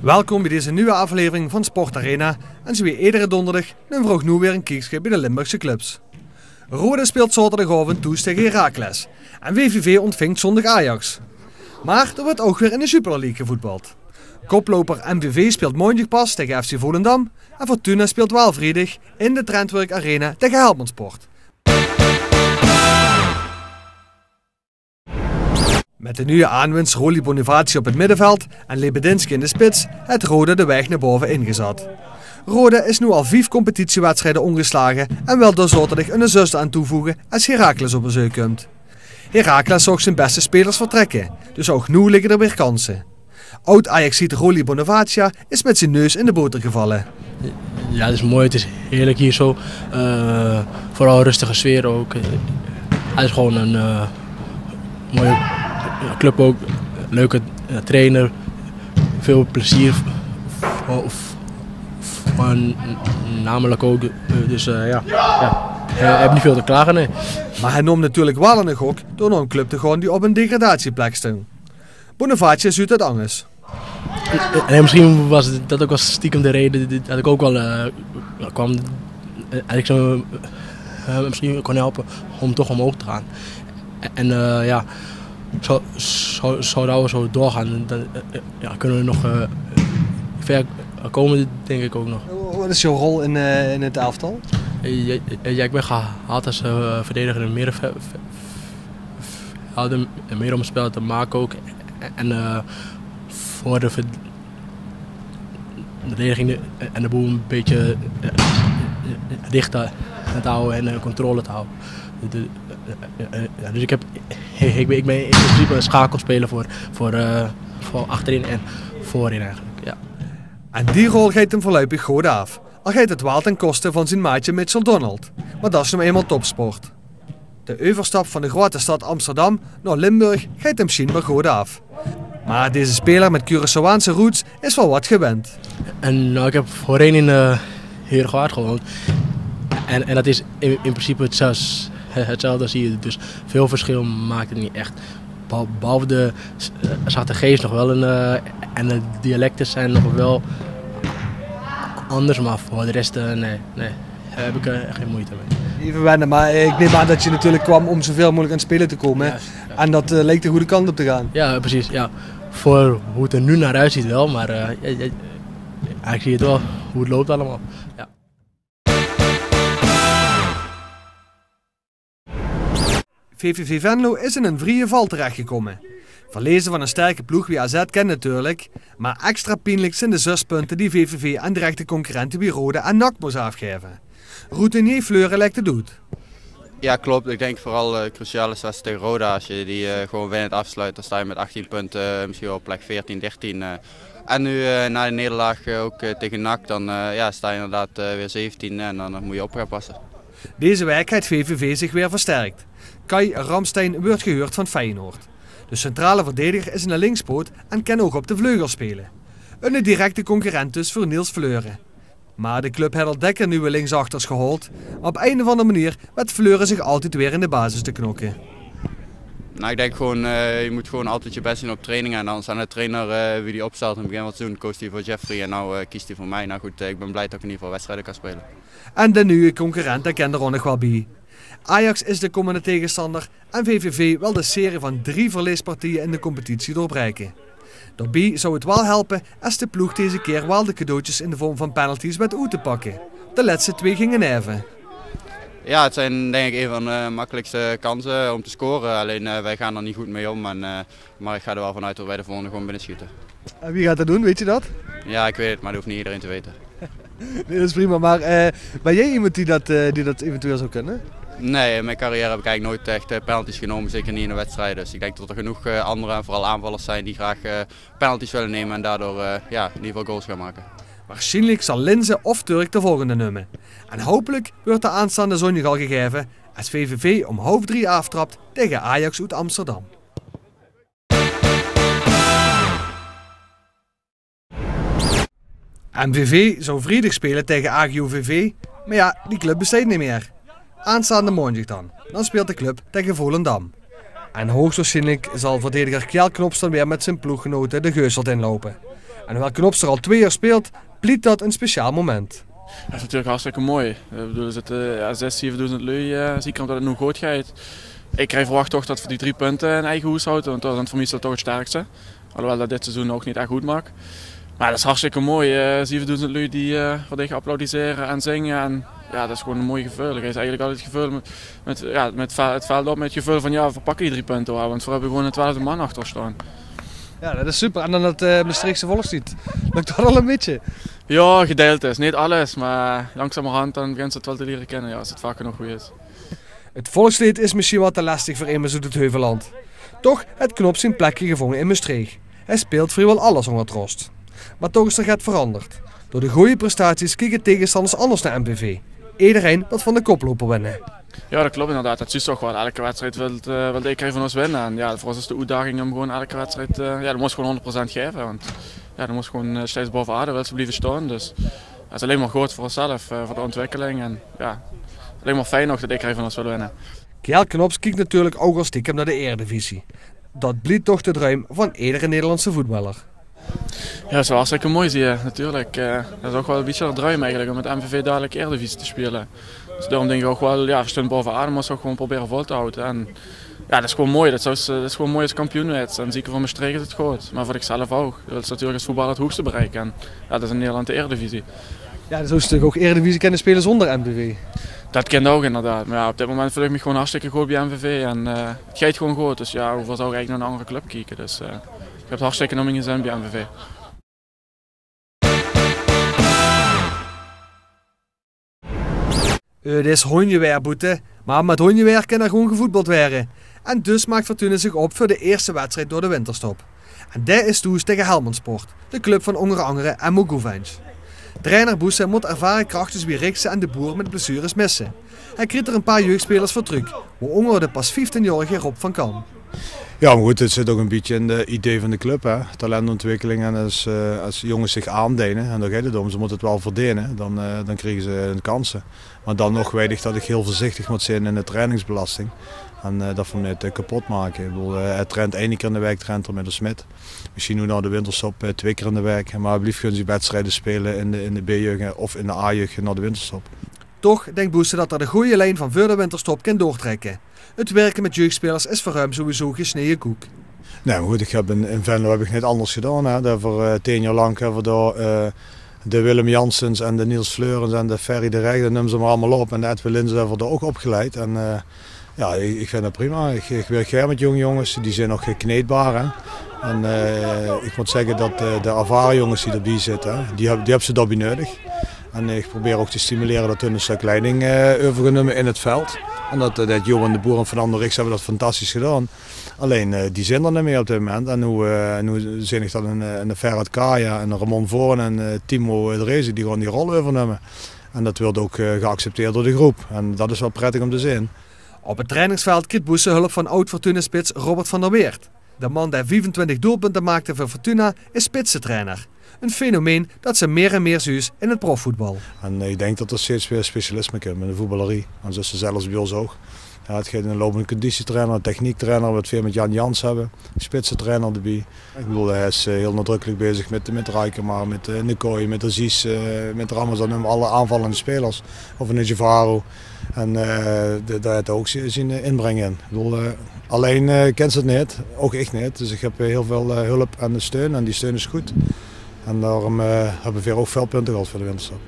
Welkom bij deze nieuwe aflevering van Sport Arena en zo weer iedere donderdag nemen we ook nu weer een kijkje bij de Limburgse clubs. Roda speelt zaterdagavond thuis tegen Heracles en VVV ontvangt zondag Ajax. Maar er wordt ook weer in de Super League gevoetbald. Koploper MVV speelt maandag pas tegen FC Volendam en Fortuna speelt wel vrijdag in de Trentwerk Arena tegen Helmond Sport. Met de nieuwe aanwinst Rolly Bonifaci op het middenveld en Lebedinski in de spits heeft Roda de weg naar boven ingezet. Roda is nu al 5 competitiewedstrijden ongeslagen en wil door zaterdag een zesde aan toevoegen als Heracles op bezoek komt. Heracles zag zijn beste spelers vertrekken, dus ook nu liggen er weer kansen. Oud-Ajaxiet Rolly Bonifaci is met zijn neus in de boter gevallen. Ja, het is mooi, het is heerlijk hier zo. Vooral een rustige sfeer ook. Het is gewoon een mooie club ook, leuke trainer, veel plezier namelijk ook. Dus hij heeft niet veel te klagen. Nee. Maar hij nam natuurlijk wel een gok door naar een club te gaan die op een degradatieplek stond. Bonifaci is uit het Angers. En misschien was dat ook wel stiekem de reden dat ik ook wel kwam. En ik zou misschien kon helpen om toch omhoog te gaan. En zouden we zo doorgaan, dan kunnen we nog ver komen, denk ik ook nog. Wat is jouw rol in het elftal? Ik ben gehaald als verdediger en meer om het spel te maken ook. En voor de verdediging en de boel een beetje dicht te houden en controle te houden. Dus ik ben in principe een schakelspeler voor achterin en voorin eigenlijk. Ja. En die rol gaat hem voorlopig goed af. Al gaat het wel ten koste van zijn maatje Mitchell Donald. Maar dat is nu eenmaal topsport. De overstap van de grote stad Amsterdam naar Limburg gaat hem schijnbaar goed af. Maar deze speler met Curaçaoaanse roots is wel wat gewend. En ik heb voorheen in Heergewaard gewoond. En dat is in principe hetzelfde zie je. Dus veel verschil maakt het niet echt. Behalve de zachte geest nog wel en de dialecten zijn nog wel anders. Maar voor de rest nee, daar heb ik geen moeite mee. Even wennen, maar ik neem aan dat je natuurlijk kwam om zoveel mogelijk aan het spelen te komen. Ja. En dat leek de goede kant op te gaan. Ja, precies. Ja. Voor hoe het er nu naar uitziet wel, maar ik zie het wel, hoe het loopt allemaal. Ja. VVV Venlo is in een vrije val terechtgekomen. Verlezen van een sterke ploeg wie AZ kent natuurlijk, maar extra pijnlijk zijn de 6 punten die VVV aan directe concurrenten wie Roda en NAC moest afgeven. Routinier Fleuren lijkt het doet. Ja, klopt. Ik denk vooral cruciaal is dat tegen Roda. Als je die gewoon winnend afsluit, dan sta je met 18 punten, misschien wel op plek 14, 13. En nu na de nederlaag ook tegen NAC, dan sta je inderdaad weer 17 en dan moet je op gaan passen. Deze week heeft VVV zich weer versterkt. Kai Ramstein wordt gehuurd van Feyenoord. De centrale verdediger is een linkspoot en kan ook op de vleugel spelen. Een directe concurrent dus voor Niels Fleuren. Maar de club heeft al dekker nieuwe linksachters gehaald. Op een of andere manier werd Fleuren zich altijd weer in de basis te knokken. Nou, ik denk gewoon, je moet gewoon altijd je best doen op trainingen. En dan is aan de trainer wie die opstelt. In het begin van het seizoen koos hij voor Jeffrey en nu kiest hij voor mij. Nou goed, ik ben blij dat ik in ieder geval wedstrijden kan spelen. En de nieuwe concurrent, daar kent er ook nog wel bij. Ajax is de komende tegenstander en VVV wil de serie van 3 verliespartijen in de competitie doorbreken. Daarbij zou het wel helpen als de ploeg deze keer wel de cadeautjes in de vorm van penalties met uit te pakken. De laatste 2 gingen even. Ja, het zijn denk ik een van de makkelijkste kansen om te scoren. Alleen wij gaan er niet goed mee om. Maar ik ga er wel vanuit dat wij de volgende gewoon binnen schieten. En wie gaat dat doen, weet je dat? Ja, ik weet het, maar dat hoeft niet iedereen te weten. Nee, dat is prima. Maar ben jij iemand die dat eventueel zou kunnen? Nee, in mijn carrière heb ik eigenlijk nooit echt penalties genomen, zeker niet in de wedstrijd. Dus ik denk dat er genoeg andere, vooral aanvallers zijn die graag penalties willen nemen en daardoor in ieder geval goals gaan maken. Waarschijnlijk zal Linze of Turk de volgende nemen. En hopelijk wordt de aanstaande zondag al gegeven als VVV om 2:30 aftrapt tegen Ajax uit Amsterdam. MVV zou vrijdag spelen tegen AGOVV, maar ja, die club bestaat niet meer. Aanstaande maandag dan speelt de club tegen Volendam. En hoogstwaarschijnlijk zal verdediger Kjell Knopston weer met zijn ploeggenoten de Geuselt inlopen. En hoewel Knops er al 2 jaar speelt, blieft dat een speciaal moment. Dat is natuurlijk hartstikke mooi. Ik bedoel, er zitten 6.000, 7.000 lui, zeker omdat het nu goed gaat. Ik verwacht toch dat we die 3 punten in eigen hoes houden, want dat is voor mij toch het sterkste. Alhoewel dat dit seizoen ook niet echt goed maakt. Maar dat is hartstikke mooi. 7.000 lui die voor dich applaudisseren en zingen. En, ja, dat is gewoon een mooi gevoel. Het is eigenlijk altijd het gevoel met het veld op met het gevoel van ja, we pakken die 3 punten. Want we hebben gewoon een 12e man achter staan. Ja, dat is super. En dan het Maastrichtse volkslied. Lukt dat al een beetje? Ja, gedeeld is. Niet alles, maar langzamerhand dan begint ze het wel te leren kennen ja, als het vaak genoeg goed is. Het volkslied is misschien wat te lastig voor immers uit het Heuvelland. Toch heeft Knops zijn plekje gevonden in Maastricht. Hij speelt vrijwel alles onder Trost. Maar toch is er het veranderd. Door de goede prestaties kijken tegenstanders anders naar MVV. Iedereen wil van de koploper winnen. Ja, dat klopt inderdaad. Dat is toch wel. Elke wedstrijd wil ik van ons winnen. En ja, voor ons is de uitdaging om gewoon elke wedstrijd, dat moest gewoon 100% geven. Want ja, dat moest gewoon steeds bovenaan, wil ze blijven staan. Dus dat is alleen maar goed voor onszelf, voor de ontwikkeling. En ja, alleen maar fijn nog dat ik van ons wil winnen. Kjell Knops kijkt natuurlijk ook al stiekem naar de Eredivisie. Dat blijft toch de droom van iedere Nederlandse voetballer. Ja, dat is wel hartstikke mooi zie je, natuurlijk. Dat is ook wel een beetje een droom eigenlijk om met MVV dadelijk Eredivisie te spelen. Dus daarom denk ik ook wel, ja, we staan bovenaan, maar ook gewoon proberen vol te houden. En ja, dat is gewoon mooi. Dat is gewoon mooi als kampioen werd. En zeker voor Maastricht is het goed. Maar voor ikzelf ook. Dat is natuurlijk als voetbal het hoogste bereiken. En ja, dat is in Nederland de Eredivisie. Ja, dus zou je ook Eredivisie kunnen spelen zonder MVV? Dat kent ook inderdaad. Maar ja, op dit moment voel ik me gewoon hartstikke goed bij MVV. En het gaat gewoon goed. Dus ja, hoeveel zou ik eigenlijk naar een andere club kijken. Dus ik heb het hartstikke naar mijn zin bij MVV. Het is honjeweerboete, maar met honjeweer kan er gewoon gevoetbald worden. En dus maakt Fortuna zich op voor de eerste wedstrijd door de winterstop. En dat is dus tegen Helmond Sport, de club van onder andere Emmo Gouvens. Trainer Boesse moet ervaren krachtens wie Rikse en de Boer met blessures missen. Hij kreeg er een paar jeugdspelers voor terug, waaronder de pas 15-jarige Rob van Kan. Ja, maar goed, het zit ook een beetje in het idee van de club. Hè? Talentontwikkeling en als jongens zich aandenen, en daar gaat het om, ze moeten het wel verdienen, dan krijgen ze hun kansen. Maar dan nog weet ik dat ik heel voorzichtig moet zijn in de trainingsbelasting. En dat van het kapot maken. Ik bedoel, hij traint 1 keer in de week, traint er met de Smit. Misschien nu na de winterstop 2 keer in de week. Maar alsjeblieft kunnen ze wedstrijden spelen in de B-jeugd of in de A-jeugd na de winterstop. Toch denkt Boesse dat er de goede lijn van voor de winterstop kan doortrekken. Het werken met jeugdspelers is voor hem sowieso gesneden koek. Nee, maar goed, in Venlo heb ik net anders gedaan. Hè. Voor 10 jaar lang hebben we daar de Willem Janssens en de Niels Fleurens en de Ferry de Rijk, noem ze maar allemaal op. En de Edwin Linzen hebben we daar ook opgeleid. En ja, ik vind dat prima. Ik werk graag met jonge jongens, die zijn nog kneedbaar. Hè. En ik moet zeggen dat de ervaren jongens die erbij zitten, die hebben ze daarbij nodig. En ik probeer ook te stimuleren dat hun een stuk leiding overgenomen in het veld. En dat Johan de Boer en Fernando Riks hebben dat fantastisch gedaan. Alleen die zijn er niet meer op dit moment. En nu zie ik dat een Ferhat Kaya en Ramon Voren en Timo Dreze die gewoon die rol overnemen. En dat wordt ook geaccepteerd door de groep. En dat is wel prettig om te zien. Op het trainingsveld kreeg Boesse hulp van oud-Fortuna-spits Robert van der Weert. De man die 25 doelpunten maakte voor Fortuna is spitsentrainer. Een fenomeen dat ze meer en meer zuus in het profvoetbal. En ik denk dat er steeds weer specialisme komt in de voetballerie. En dat is zelfs bij ons ook. Ja, het gaat een lopende conditietrainer, een techniektrainer, wat veel met Jan Jans hebben. Spitsentrainer erbij. Ik bedoel, hij is heel nadrukkelijk bezig met Rijkema, met Nikoy, met Aziz, met Ramazan, alle aanvallende spelers. Of een Javaro. En daar heeft hij ook zijn inbreng in. Ik bedoel, alleen kent ze het niet, ook ik niet. Dus ik heb heel veel hulp en steun en die steun is goed. En daarom hebben we weer ook veel punten gehad voor de winterstop.